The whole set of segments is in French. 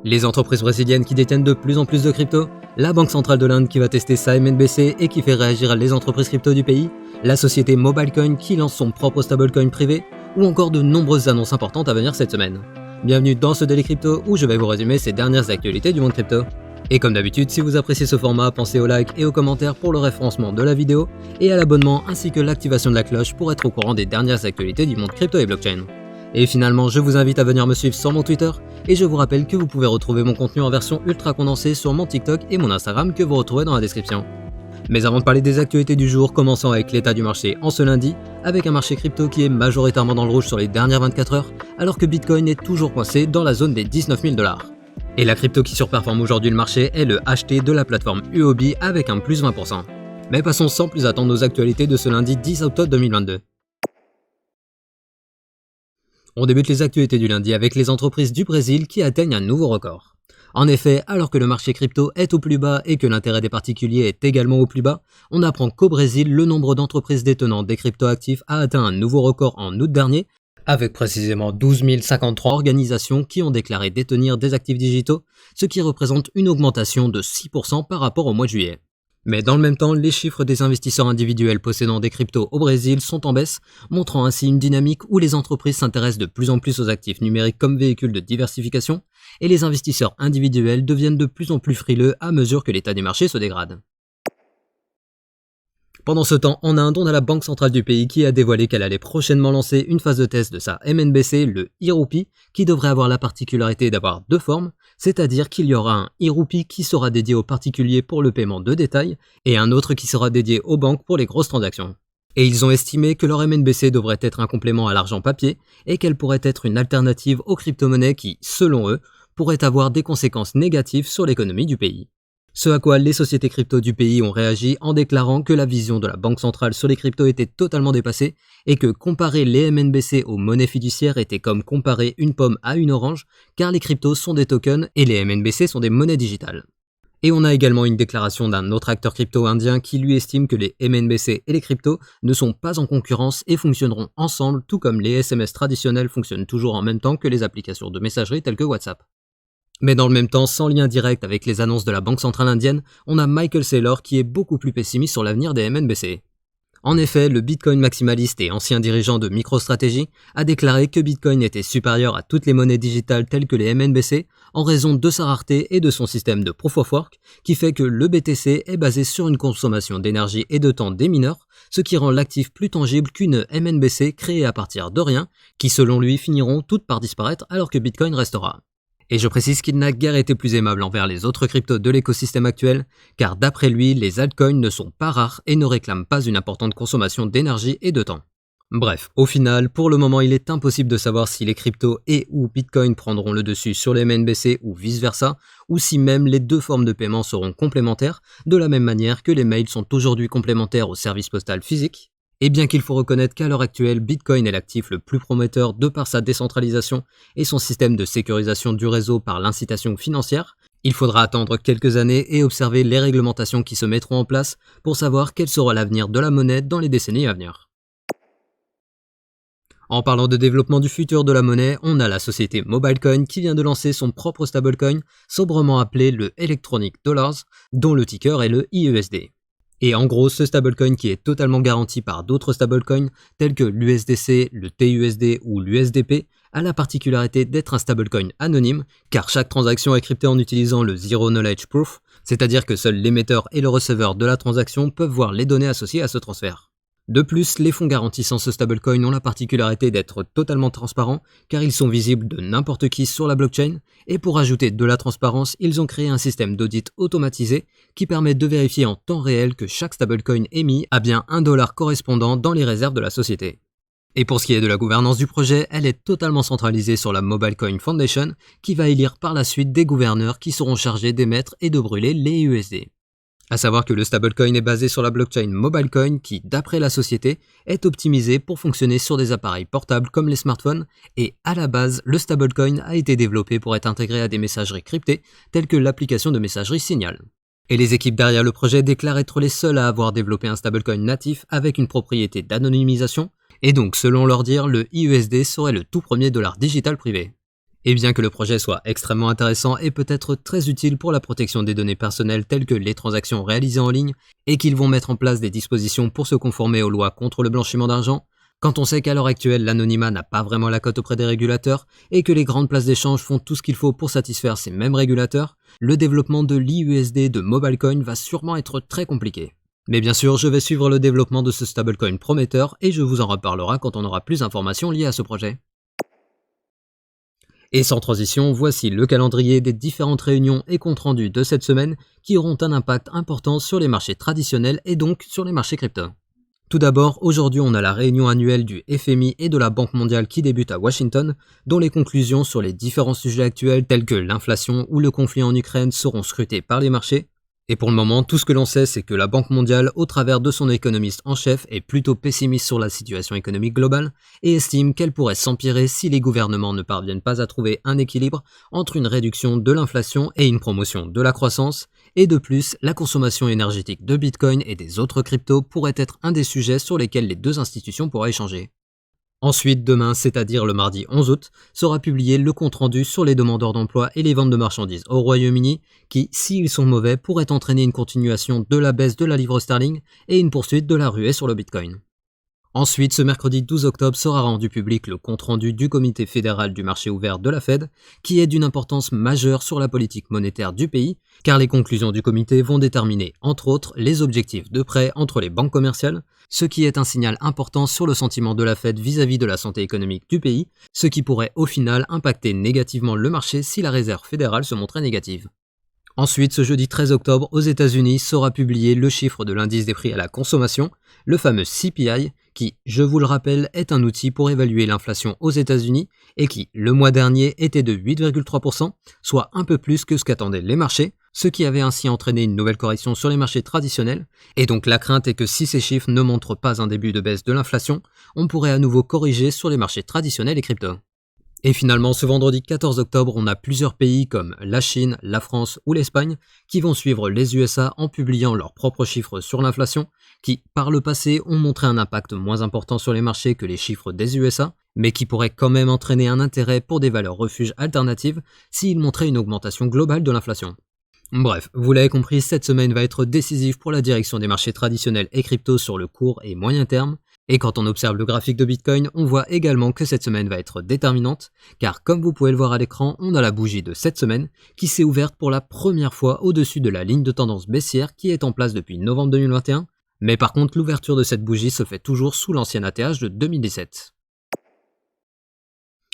Les entreprises brésiliennes qui détiennent de plus en plus de crypto, la Banque centrale de l'Inde qui va tester sa MNBC et qui fait réagir les entreprises crypto du pays, la société MobileCoin qui lance son propre stablecoin privé, ou encore de nombreuses annonces importantes à venir cette semaine. Bienvenue dans ce Daily Crypto où je vais vous résumer ces dernières actualités du monde crypto. Et comme d'habitude, si vous appréciez ce format, pensez au like et aux commentaires pour le référencement de la vidéo et à l'abonnement ainsi que l'activation de la cloche pour être au courant des dernières actualités du monde crypto et blockchain. Et finalement, je vous invite à venir me suivre sur mon Twitter et je vous rappelle que vous pouvez retrouver mon contenu en version ultra condensée sur mon TikTok et mon Instagram que vous retrouvez dans la description. Mais avant de parler des actualités du jour, commençons avec l'état du marché en ce lundi, avec un marché crypto qui est majoritairement dans le rouge sur les dernières 24 heures, alors que Bitcoin est toujours coincé dans la zone des 19 000 $. Et la crypto qui surperforme aujourd'hui le marché est le HT de la plateforme Huobi avec un plus 20%. Mais passons sans plus attendre aux actualités de ce lundi 10 octobre 2022. On débute les actualités du lundi avec les entreprises du Brésil qui atteignent un nouveau record. En effet, alors que le marché crypto est au plus bas et que l'intérêt des particuliers est également au plus bas, on apprend qu'au Brésil, le nombre d'entreprises détenant des cryptoactifs a atteint un nouveau record en août dernier, avec précisément 12 053 organisations qui ont déclaré détenir des actifs digitaux, ce qui représente une augmentation de 6% par rapport au mois de juillet. Mais dans le même temps, les chiffres des investisseurs individuels possédant des cryptos au Brésil sont en baisse, montrant ainsi une dynamique où les entreprises s'intéressent de plus en plus aux actifs numériques comme véhicule de diversification, et les investisseurs individuels deviennent de plus en plus frileux à mesure que l'état du marché se dégrade. Pendant ce temps, en Inde, on a la banque centrale du pays qui a dévoilé qu'elle allait prochainement lancer une phase de test de sa MNBC, le e-Rupee, qui devrait avoir la particularité d'avoir deux formes, c'est-à-dire qu'il y aura un e-Rupee qui sera dédié aux particuliers pour le paiement de détail, et un autre qui sera dédié aux banques pour les grosses transactions. Et ils ont estimé que leur MNBC devrait être un complément à l'argent papier, et qu'elle pourrait être une alternative aux crypto-monnaies qui, selon eux, pourraient avoir des conséquences négatives sur l'économie du pays. Ce à quoi les sociétés crypto du pays ont réagi en déclarant que la vision de la banque centrale sur les cryptos était totalement dépassée et que comparer les MNBC aux monnaies fiduciaires était comme comparer une pomme à une orange car les cryptos sont des tokens et les MNBC sont des monnaies digitales. Et on a également une déclaration d'un autre acteur crypto indien qui lui estime que les MNBC et les cryptos ne sont pas en concurrence et fonctionneront ensemble tout comme les SMS traditionnels fonctionnent toujours en même temps que les applications de messagerie telles que WhatsApp. Mais dans le même temps, sans lien direct avec les annonces de la Banque centrale indienne, on a Michael Saylor qui est beaucoup plus pessimiste sur l'avenir des MNBC. En effet, le Bitcoin maximaliste et ancien dirigeant de MicroStrategy a déclaré que Bitcoin était supérieur à toutes les monnaies digitales telles que les MNBC en raison de sa rareté et de son système de Proof of Work qui fait que le BTC est basé sur une consommation d'énergie et de temps des mineurs, ce qui rend l'actif plus tangible qu'une MNBC créée à partir de rien, qui selon lui finiront toutes par disparaître alors que Bitcoin restera. Et je précise qu'il n'a guère été plus aimable envers les autres cryptos de l'écosystème actuel, car d'après lui, les altcoins ne sont pas rares et ne réclament pas une importante consommation d'énergie et de temps. Bref, au final, pour le moment, il est impossible de savoir si les cryptos et ou Bitcoin prendront le dessus sur les MNBC ou vice-versa, ou si même les deux formes de paiement seront complémentaires, de la même manière que les mails sont aujourd'hui complémentaires au service postal physique. Et bien qu'il faut reconnaître qu'à l'heure actuelle, Bitcoin est l'actif le plus prometteur de par sa décentralisation et son système de sécurisation du réseau par l'incitation financière, il faudra attendre quelques années et observer les réglementations qui se mettront en place pour savoir quel sera l'avenir de la monnaie dans les décennies à venir. En parlant de développement du futur de la monnaie, on a la société MobileCoin qui vient de lancer son propre stablecoin, sobrement appelé le Electronic Dollars, dont le ticker est le IUSD. Et en gros, ce stablecoin qui est totalement garanti par d'autres stablecoins tels que l'USDC, le TUSD ou l'USDP a la particularité d'être un stablecoin anonyme car chaque transaction est cryptée en utilisant le Zero Knowledge Proof, c'est-à-dire que seuls l'émetteur et le receveur de la transaction peuvent voir les données associées à ce transfert. De plus, les fonds garantissant ce stablecoin ont la particularité d'être totalement transparents car ils sont visibles de n'importe qui sur la blockchain et pour ajouter de la transparence, ils ont créé un système d'audit automatisé qui permet de vérifier en temps réel que chaque stablecoin émis a bien $1 correspondant dans les réserves de la société. Et pour ce qui est de la gouvernance du projet, elle est totalement centralisée sur la MobileCoin Foundation qui va élire par la suite des gouverneurs qui seront chargés d'émettre et de brûler les USD. À savoir que le stablecoin est basé sur la blockchain MobileCoin qui, d'après la société, est optimisée pour fonctionner sur des appareils portables comme les smartphones et à la base, le stablecoin a été développé pour être intégré à des messageries cryptées telles que l'application de messagerie Signal. Et les équipes derrière le projet déclarent être les seules à avoir développé un stablecoin natif avec une propriété d'anonymisation et donc selon leur dire, le IUSD serait le tout premier dollar digital privé. Et bien que le projet soit extrêmement intéressant et peut-être très utile pour la protection des données personnelles telles que les transactions réalisées en ligne, et qu'ils vont mettre en place des dispositions pour se conformer aux lois contre le blanchiment d'argent, quand on sait qu'à l'heure actuelle l'anonymat n'a pas vraiment la cote auprès des régulateurs et que les grandes places d'échange font tout ce qu'il faut pour satisfaire ces mêmes régulateurs, le développement de l'IUSD de MobileCoin va sûrement être très compliqué. Mais bien sûr, je vais suivre le développement de ce stablecoin prometteur et je vous en reparlera quand on aura plus d'informations liées à ce projet. Et sans transition, voici le calendrier des différentes réunions et comptes rendus de cette semaine qui auront un impact important sur les marchés traditionnels et donc sur les marchés crypto. Tout d'abord, aujourd'hui on a la réunion annuelle du FMI et de la Banque mondiale qui débute à Washington, dont les conclusions sur les différents sujets actuels tels que l'inflation ou le conflit en Ukraine seront scrutées par les marchés. Et pour le moment, tout ce que l'on sait, c'est que la Banque mondiale, au travers de son économiste en chef, est plutôt pessimiste sur la situation économique globale et estime qu'elle pourrait s'empirer si les gouvernements ne parviennent pas à trouver un équilibre entre une réduction de l'inflation et une promotion de la croissance. Et de plus, la consommation énergétique de Bitcoin et des autres cryptos pourrait être un des sujets sur lesquels les deux institutions pourraient échanger. Ensuite, demain, c'est-à-dire le mardi 11 août, sera publié le compte-rendu sur les demandeurs d'emploi et les ventes de marchandises au Royaume-Uni qui, s'ils sont mauvais, pourraient entraîner une continuation de la baisse de la livre sterling et une poursuite de la ruée sur le Bitcoin. Ensuite, ce mercredi 12 octobre sera rendu public le compte-rendu du Comité fédéral du marché ouvert de la Fed, qui est d'une importance majeure sur la politique monétaire du pays, car les conclusions du comité vont déterminer, entre autres, les objectifs de prêt entre les banques commerciales, ce qui est un signal important sur le sentiment de la Fed vis-à-vis de la santé économique du pays, ce qui pourrait au final impacter négativement le marché si la réserve fédérale se montrait négative. Ensuite, ce jeudi 13 octobre, aux États-Unis, sera publié le chiffre de l'indice des prix à la consommation, le fameux CPI, qui, je vous le rappelle, est un outil pour évaluer l'inflation aux États-Unis et qui, le mois dernier, était de 8,3%, soit un peu plus que ce qu'attendaient les marchés, ce qui avait ainsi entraîné une nouvelle correction sur les marchés traditionnels, et donc la crainte est que si ces chiffres ne montrent pas un début de baisse de l'inflation, on pourrait à nouveau corriger sur les marchés traditionnels et crypto. Et finalement, ce vendredi 14 octobre, on a plusieurs pays comme la Chine, la France ou l'Espagne qui vont suivre les USA en publiant leurs propres chiffres sur l'inflation, qui, par le passé, ont montré un impact moins important sur les marchés que les chiffres des USA, mais qui pourraient quand même entraîner un intérêt pour des valeurs refuges alternatives s'ils montraient une augmentation globale de l'inflation. Bref, vous l'avez compris, cette semaine va être décisive pour la direction des marchés traditionnels et crypto sur le court et moyen terme. Et quand on observe le graphique de Bitcoin, on voit également que cette semaine va être déterminante, car comme vous pouvez le voir à l'écran, on a la bougie de cette semaine qui s'est ouverte pour la première fois au-dessus de la ligne de tendance baissière qui est en place depuis novembre 2021, mais par contre l'ouverture de cette bougie se fait toujours sous l'ancien ATH de 2017.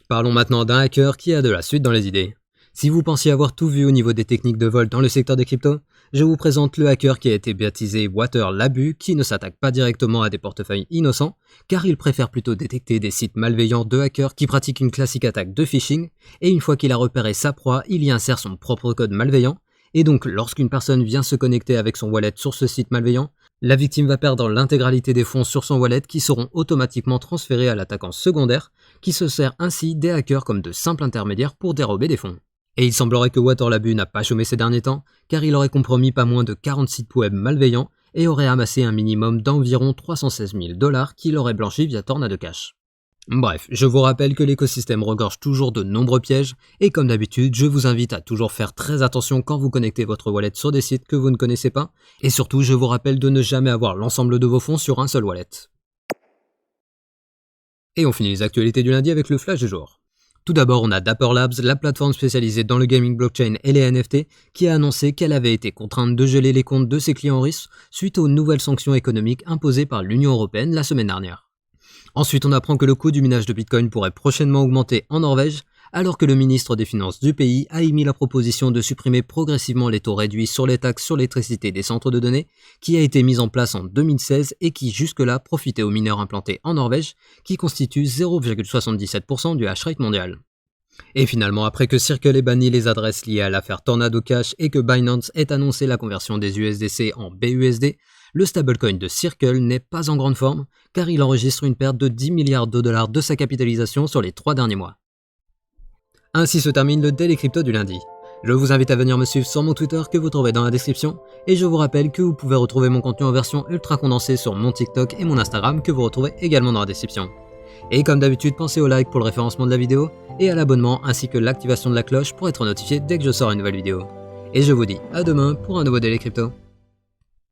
Parlons maintenant d'un hacker qui a de la suite dans les idées. Si vous pensiez avoir tout vu au niveau des techniques de vol dans le secteur des cryptos, je vous présente le hacker qui a été baptisé Water Labu, qui ne s'attaque pas directement à des portefeuilles innocents, car il préfère plutôt détecter des sites malveillants de hackers qui pratiquent une classique attaque de phishing, et une fois qu'il a repéré sa proie, il y insère son propre code malveillant, et donc lorsqu'une personne vient se connecter avec son wallet sur ce site malveillant, la victime va perdre l'intégralité des fonds sur son wallet qui seront automatiquement transférés à l'attaquant secondaire, qui se sert ainsi des hackers comme de simples intermédiaires pour dérober des fonds. Et il semblerait que Water Labu n'a pas chômé ces derniers temps, car il aurait compromis pas moins de 40 sites web malveillants et aurait amassé un minimum d'environ 316 000 $ qu'il aurait blanchi via Tornado Cash. Bref, je vous rappelle que l'écosystème regorge toujours de nombreux pièges, et comme d'habitude, je vous invite à toujours faire très attention quand vous connectez votre wallet sur des sites que vous ne connaissez pas, et surtout je vous rappelle de ne jamais avoir l'ensemble de vos fonds sur un seul wallet. Et on finit les actualités du lundi avec le flash du jour. Tout d'abord, on a Dapper Labs, la plateforme spécialisée dans le gaming blockchain et les NFT, qui a annoncé qu'elle avait été contrainte de geler les comptes de ses clients russes suite aux nouvelles sanctions économiques imposées par l'Union européenne la semaine dernière. Ensuite, on apprend que le coût du minage de Bitcoin pourrait prochainement augmenter en Norvège, alors que le ministre des Finances du pays a émis la proposition de supprimer progressivement les taux réduits sur les taxes sur l'électricité des centres de données, qui a été mise en place en 2016 et qui jusque-là profitait aux mineurs implantés en Norvège, qui constituent 0,77% du hash rate mondial. Et finalement, après que Circle ait banni les adresses liées à l'affaire Tornado Cash et que Binance ait annoncé la conversion des USDC en BUSD, le stablecoin de Circle n'est pas en grande forme, car il enregistre une perte de 10 milliards de dollars de sa capitalisation sur les 3 derniers mois. Ainsi se termine le Daily Crypto du lundi. Je vous invite à venir me suivre sur mon Twitter que vous trouverez dans la description, et je vous rappelle que vous pouvez retrouver mon contenu en version ultra condensée sur mon TikTok et mon Instagram que vous retrouvez également dans la description. Et comme d'habitude, pensez au like pour le référencement de la vidéo et à l'abonnement ainsi que l'activation de la cloche pour être notifié dès que je sors une nouvelle vidéo. Et je vous dis à demain pour un nouveau Daily Crypto.